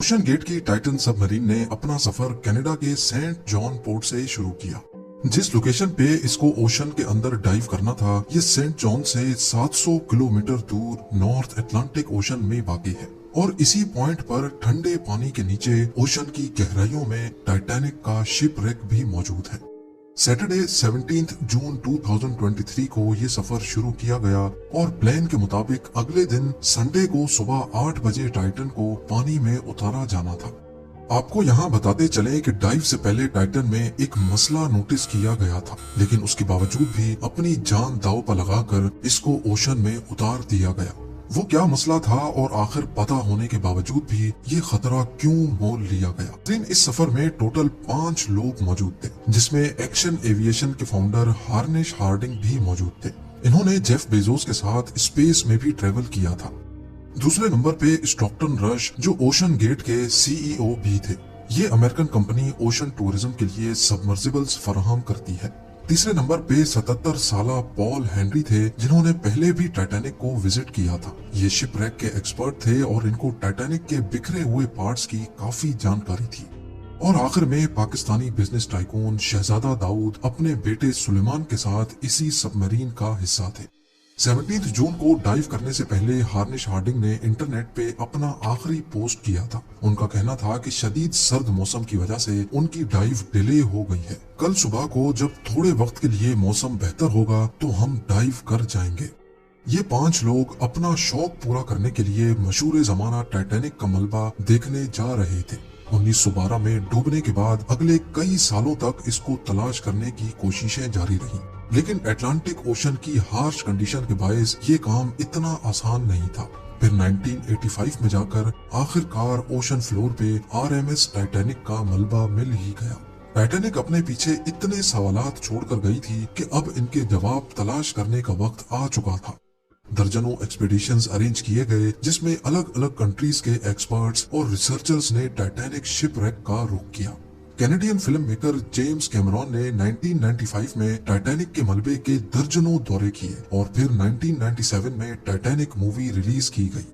Ocean gate की Titan submarine ने अपना सफर कनाडा के सेंट जॉन पोर्ट से शुरू किया। जिस लोकेशन पे इसको ओशन के अंदर डाइव करना था, ये सेंट जॉन से 700 किलोमीटर दूर नॉर्थ अटलांटिक ओशन में वाक़ई है और इसी पॉइंट पर ठंडे पानी के नीचे ओशन की गहराइयों में टाइटैनिक का शिप रेक भी मौजूद है। सैटरडे 17 जून 2023 को ये सफर शुरू किया गया और प्लान के मुताबिक अगले दिन संडे को सुबह 8 बजे टाइटन को पानी में उतारा जाना था। आपको यहाँ बताते चले कि डाइव से पहले टाइटन में एक मसला नोटिस किया गया था, लेकिन उसके बावजूद भी अपनी जान दांव पर लगाकर इसको ओशन में उतार दिया गया। वो क्या मसला था और आखिर पता होने के बावजूद भी ये खतरा क्यों मोल लिया गया। लेकिन इस सफर में टोटल 5 लोग मौजूद थे, जिसमें एक्शन एविएशन के फाउंडर हार्निश हार्डिंग भी मौजूद थे। इन्होंने जेफ बेजोस के साथ स्पेस में भी ट्रेवल किया था। दूसरे नंबर पे स्टॉकटन रश, जो ओशन गेट के सीईओ भी थे। ये अमेरिकन कंपनी ओशन टूरिज्म के लिए सबमर्सिबल्स फराहम करती है। तीसरे नंबर पे 77 साला पॉल हेनरी थे, जिन्होंने पहले भी टाइटैनिक को विजिट किया था। ये शिपरेक के एक्सपर्ट थे और इनको टाइटैनिक के बिखरे हुए पार्ट्स की काफी जानकारी थी। और आखिर में पाकिस्तानी बिजनेस टाइकून शहजादा दाऊद अपने बेटे सुलेमान के साथ इसी सबमरीन का हिस्सा थे। 17 जून को डाइव करने से पहले हार्निश हार्डिंग ने इंटरनेट पे अपना आखिरी पोस्ट किया था। उनका कहना था कि शदीद सर्द मौसम की वजह से उनकी डाइव डिले हो गई है। कल सुबह को जब थोड़े वक्त के लिए मौसम बेहतर होगा तो हम डाइव कर जाएंगे। ये 5 लोग अपना शौक पूरा करने के लिए मशहूर जमाना टाइटैनिक का मलबा देखने जा रहे थे। 1912 में डूबने के बाद अगले कई सालों तक इसको तलाश करने की कोशिशें जारी रही, लेकिन अटलांटिक ओशन की हार्श कंडीशन के बायस ये काम इतना आसान नहीं था। फिर 1985 में जाकर आखिरकार ओशन फ्लोर पे आरएमएस टाइटैनिक का मलबा मिल ही गया। टाइटैनिक अपने पीछे इतने सवालात छोड़कर गई थी कि अब इनके जवाब तलाश करने का वक्त आ चुका था। दर्जनों एक्सपीडिशंस अरेंज किए गए, जिसमें अलग अलग कंट्रीज के एक्सपर्ट्स और रिसर्चर्स ने टाइटैनिक शिपरेक का रुख किया। Canadian film maker James Cameron ने 1995 में टाइटैनिक के मलबे के दर्जनों दौरे किए और फिर 1997 में टाइटैनिक मूवी रिलीज की गई।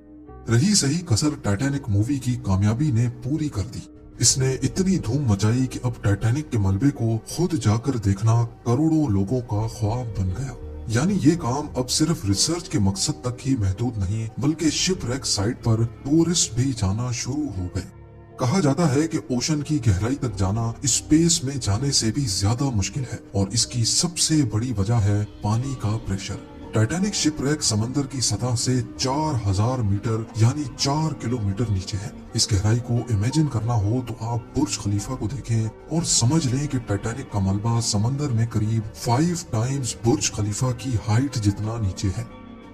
रही सही कसर टाइटैनिक मूवी की कामयाबी ने पूरी कर दी। इसने इतनी धूम मचाई कि अब टाइटैनिक के मलबे को खुद जाकर देखना करोड़ों लोगों का ख्वाब बन गया। यानी ये काम अब सिर्फ रिसर्च के मकसद तक ही महदूद नहीं, बल्कि शिपरेक साइट पर टूरिस्ट भी जाना शुरू हो गए। कहा जाता है कि ओशन की गहराई तक जाना स्पेस में जाने से भी ज्यादा मुश्किल है और इसकी सबसे बड़ी वजह है पानी का प्रेशर। टाइटैनिक शिपरेक समंदर की सतह से 4000 मीटर यानी 4 किलोमीटर नीचे है। इस गहराई को इमेजिन करना हो तो आप बुर्ज खलीफा को देखें और समझ लें कि टाइटैनिक का मलबा समंदर में करीब 5 टाइम्स बुर्ज खलीफा की हाइट जितना नीचे है।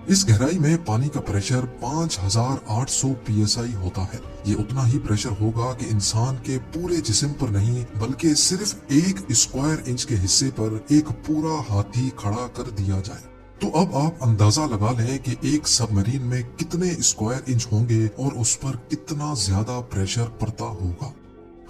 इस गहराई में पानी का प्रेशर 5800 psi होता है। ये उतना ही प्रेशर होगा कि इंसान के पूरे जिस्म पर नहीं, बल्कि सिर्फ 1 स्क्वायर इंच के हिस्से पर एक पूरा हाथी खड़ा कर दिया जाए। तो अब आप अंदाजा लगा लें कि एक सबमरीन में कितने स्क्वायर इंच होंगे और उस पर कितना ज्यादा प्रेशर पड़ता होगा।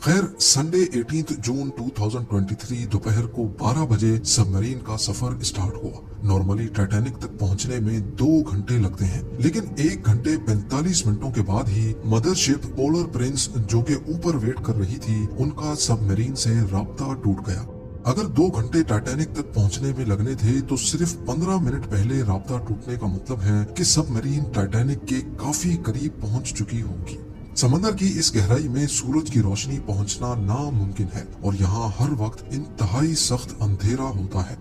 खैर, संडे 18 जून 2023 दोपहर को 12 बजे सबमरीन का सफर स्टार्ट हुआ। नॉर्मली टाइटैनिक तक पहुंचने में 2 घंटे लगते हैं, लेकिन 1 घंटे 45 मिनटों के बाद ही मदरशिप पोलर प्रिंस, जो के ऊपर वेट कर रही थी, उनका सबमरीन से राब्ता टूट गया। अगर 2 घंटे टाइटैनिक तक पहुंचने में लगने थे तो सिर्फ 15 मिनट पहले राब्ता टूटने का मतलब है कि सबमरीन टाइटैनिक के काफी करीब पहुंच चुकी होगी। समंदर की इस गहराई में सूरज की रोशनी पहुंचना नामुमकिन है और यहाँ हर वक्त इंतहाई सख्त अंधेरा होता है।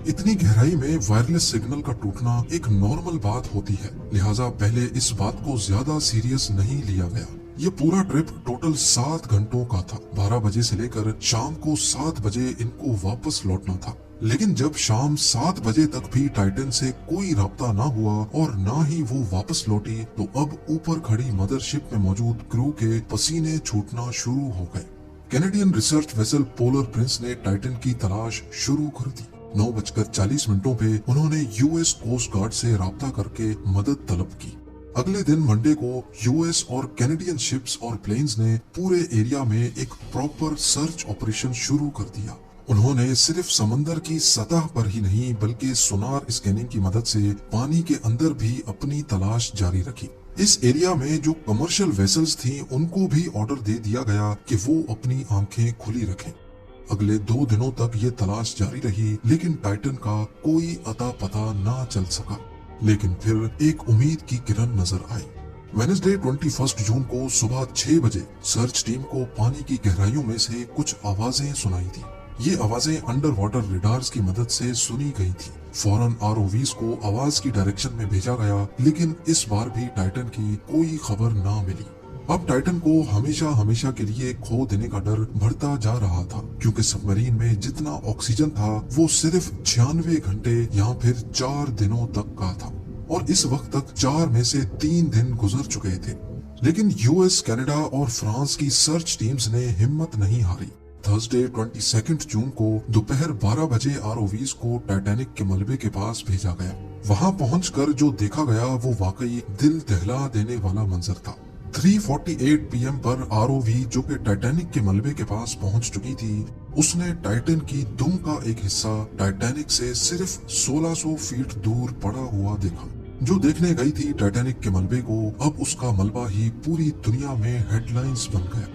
इतनी गहराई में वायरलेस सिग्नल का टूटना एक नॉर्मल बात होती है, लिहाजा पहले इस बात को ज्यादा सीरियस नहीं लिया गया। ये पूरा ट्रिप टोटल 7 घंटों का था। 12 बजे से लेकर शाम को 7 बजे इनको वापस लौटना था, लेकिन जब शाम 7 बजे तक भी टाइटन से कोई राब्ता ना हुआ और ना ही वो वापस लौटी, तो अब ऊपर खड़ी मदरशिप में मौजूद क्रू के पसीने छूटना शुरू हो गए। Canadian research vessel polar Prince ने टाइटन की तलाश शुरू कर दी। 9:40 पे उन्होंने यूएस कोस्ट गार्ड से राब्ता करके मदद तलब की। अगले दिन मंडे को यूएस और कैनेडियन शिप्स और प्लेन्स ने पूरे एरिया में एक प्रॉपर सर्च ऑपरेशन शुरू कर दिया। उन्होंने सिर्फ समंदर की सतह पर ही नहीं, बल्कि सोनार स्कैनिंग की मदद से पानी के अंदर भी अपनी तलाश जारी रखी। इस एरिया में जो कमर्शियल वेसल्स थी उनको भी ऑर्डर दे दिया गया कि वो अपनी आंखें खुली रखें। अगले 2 दिनों तक ये तलाश जारी रही, लेकिन टाइटन का कोई अता पता ना चल सका। लेकिन फिर एक उम्मीद की किरण नजर आई। वेडनेसडे 21 जून को सुबह 6 बजे सर्च टीम को पानी की गहराइयों में से कुछ आवाजें सुनाई दी। ये आवाजें अंडर वाटर रेडार्स की मदद से सुनी गई थी। फौरन आरओवीज को आवाज की डायरेक्शन में भेजा गया, लेकिन इस बार भी टाइटन की कोई खबर ना मिली। अब टाइटन को हमेशा हमेशा के लिए खो देने का डर बढ़ता जा रहा था, क्योंकि सबमरीन में जितना ऑक्सीजन था वो सिर्फ 96 घंटे या फिर 4 दिनों तक का था, और इस वक्त तक 4 में से 3 दिन गुजर चुके थे। लेकिन यूएस, कनाडा और फ्रांस की सर्च टीम्स ने हिम्मत नहीं हारी। थर्सडे 22 जून को दोपहर 12 बजे आरओवीज को टाइटैनिक के मलबे के पास भेजा गया। वहां पहुंचकर जो देखा गया वो वाकई दिल दहला देने वाला मंजर था। 3:48 पीएम पर आरओवी जो कि टाइटैनिक के मलबे के पास पहुंच चुकी थी, उसने टाइटन की दुम का एक हिस्सा टाइटैनिक से सिर्फ 1600 फीट दूर पड़ा हुआ देखा। जो देखने गई थी टाइटैनिक के मलबे को, अब उसका मलबा ही पूरी दुनिया में हेडलाइंस बन गया।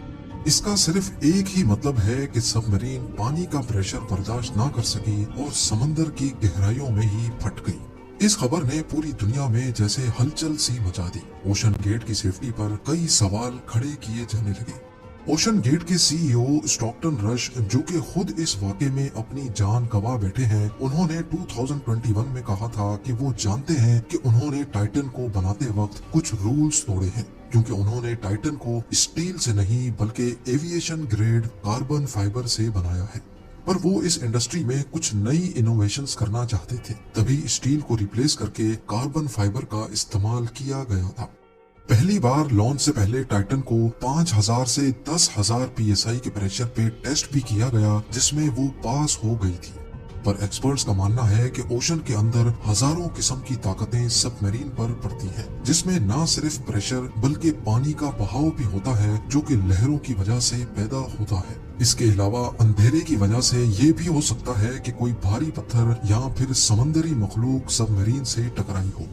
इसका सिर्फ एक ही मतलब है कि सबमरीन पानी का प्रेशर बर्दाश्त ना कर सकी और समंदर की गहराइयों में ही फट गई। इस खबर ने पूरी दुनिया में जैसे हलचल सी मचा दी। ओशन गेट की सेफ्टी पर कई सवाल खड़े किए जाने लगे। ओशन गेट के सीईओ स्टॉकटन रश, जो कि खुद इस वाक़े में अपनी जान गंवा बैठे हैं, उन्होंने 2021 में कहा था कि वो जानते हैं कि उन्होंने टाइटन को बनाते वक्त कुछ रूल्स तोड़े हैं, क्योंकि उन्होंने टाइटन को स्टील से नहीं बल्कि एविएशन ग्रेड कार्बन फाइबर से बनाया है। पर वो इस इंडस्ट्री में कुछ नई इनोवेशंस करना चाहते थे, तभी स्टील को रिप्लेस करके कार्बन फाइबर का इस्तेमाल किया गया था। पहली बार लॉन्च से पहले टाइटन को 5000 से 10,000 पीएसआई के प्रेशर पे टेस्ट भी किया गया, जिसमें वो पास हो गई थी। पर एक्सपर्ट्स का मानना है कि ओशन के अंदर हजारों किस्म की ताकतें सबमरीन पर पड़ती हैं, जिसमें न सिर्फ प्रेशर बल्कि पानी का बहाव भी होता है, जो कि लहरों की वजह से पैदा होता है। इसके अलावा अंधेरे की वजह से ये भी हो सकता है कि कोई भारी पत्थर या फिर समंदरी मखलूक सबमरीन से टकराई हो।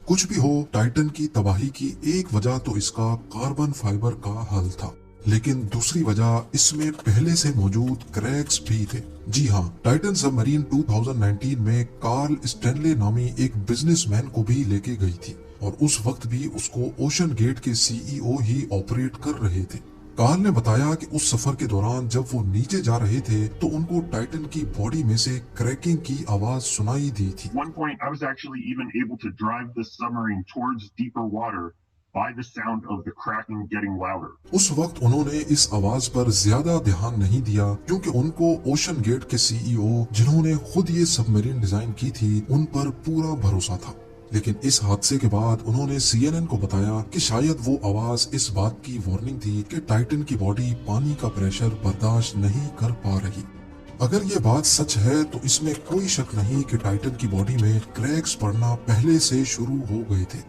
कुछ भी हो, टाइटन की तबाही की एक वजह तो इसका कार्बन फाइबर का हल था, लेकिन दूसरी वजह इसमें पहले से मौजूद क्रैक्स भी थे। जी हाँ, टाइटन सबमरीन 2019 में कार्ल स्टैनले नामी एक बिजनेसमैन को भी लेके गई थी, और उस वक्त भी उसको ओशन गेट के सीईओ ही ऑपरेट कर रहे थे। कार्ल ने बताया कि उस सफर के दौरान जब वो नीचे जा रहे थे तो उनको टाइटन की बॉडी में से क्रैकिंग की आवाज सुनाई दी थी। One point, I was actually even able to drive the submarine towards deeper water by the sound of the cracking getting louder. उस वक्त उन्होंने इस आवाज पर ज्यादा ध्यान नहीं दिया, क्योंकि उनको ओशन गेट के सीईओ, जिन्होंने खुद ये सबमरीन डिजाइन की थी, उन पर पूरा भरोसा था। लेकिन इस हादसे के बाद उन्होंने CNN को बताया कि शायद वो आवाज इस बात की वार्निंग थी कि टाइटन की बॉडी पानी का प्रेशर बर्दाश्त नहीं कर पा रही। अगर ये बात सच है तो इसमें कोई शक नहीं कि टाइटन की बॉडी में क्रैक्स पड़ना पहले से शुरू हो गए थे।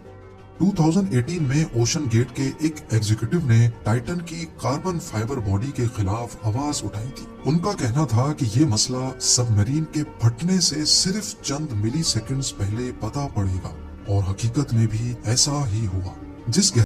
2018 में ओशन गेट के एक एग्जीक्यूटिव ने टाइटन की कार्बन फाइबर बॉडी के खिलाफ आवाज उठाई थी। उनका कहना था कि ये मसला सबमरीन के फटने से सिर्फ चंद मिली सेकेंड्स पहले पता पड़ेगा, और हकीकत में भी ऐसा ही हुआ। जिस